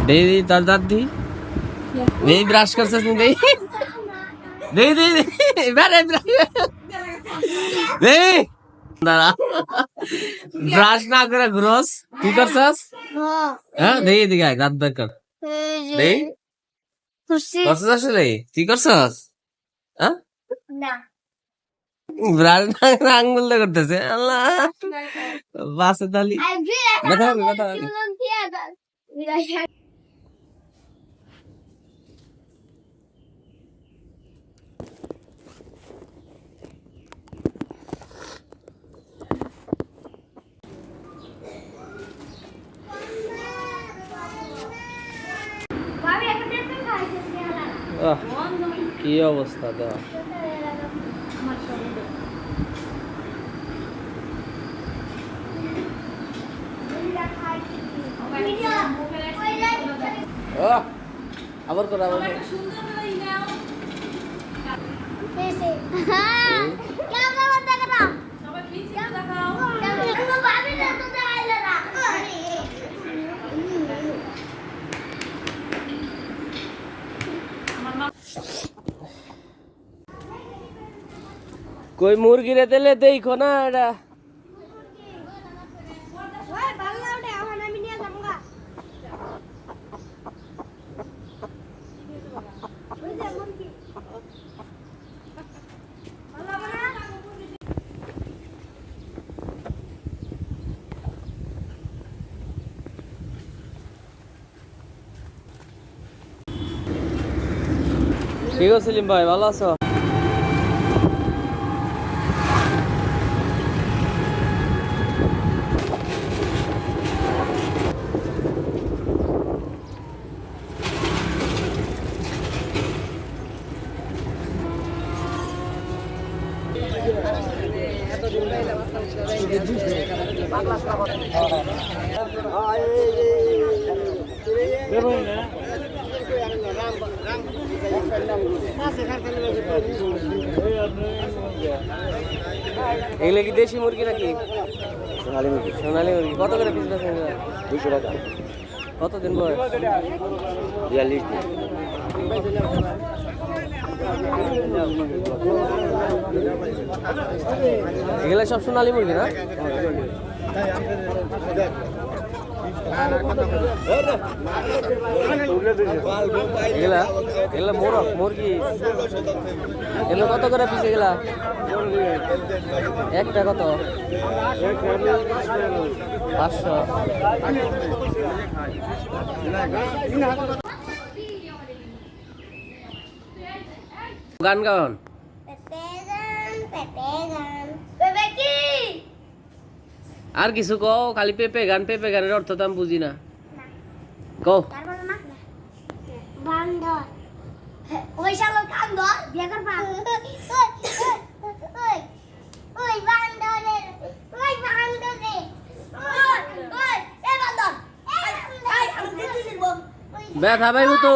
दे दे तार दाद दी नहीं ब्रश कर सकते नहीं दे दे दे बेरे दे दादा ब्रश ना करे ग्रोस की करছস হ্যাঁ দে দিকে আয় দাঁত বের কর দে করছস আসলে কি করছস হ্যাঁ না ব্রাশ না আঙ্গুল দিয়ে করতেছে আল্লাহ বাসে তালি কথা কি অবস্থা দেওয়া আবার করো আবার कोई मुर्गी रे तेले देखो ना एटा ओए बाल्ला उठे এখন আমি নিয়ে যামগা ওই যে মুরগি বাল্লা বানা ঠিক আছে সেলিম ভাই ভালো আছো এগুলো কি দেশি মুরগি নাকি সোনালী মুরগি সোনালী মুরগি কত করে পিস বেচেন 200 টাকা কতদিন বয়স 42 দিন এগুলো সব সোনালী মুরগি না এগুলা এগুলা মোরগ মুরগি এগুলো কত করে পিস এগুলা একটা কত 500 গান গান আর কিছু কও খালি পেপে গানের অর্থ তো আমি বুঝি না কও বান্দর ওই শালা কান্দর বিয়ে করবা ওই বান্দরে ওই বান্দরে ওই এ বান্দর এই আমি দিছি ব্যথা পাইবো তো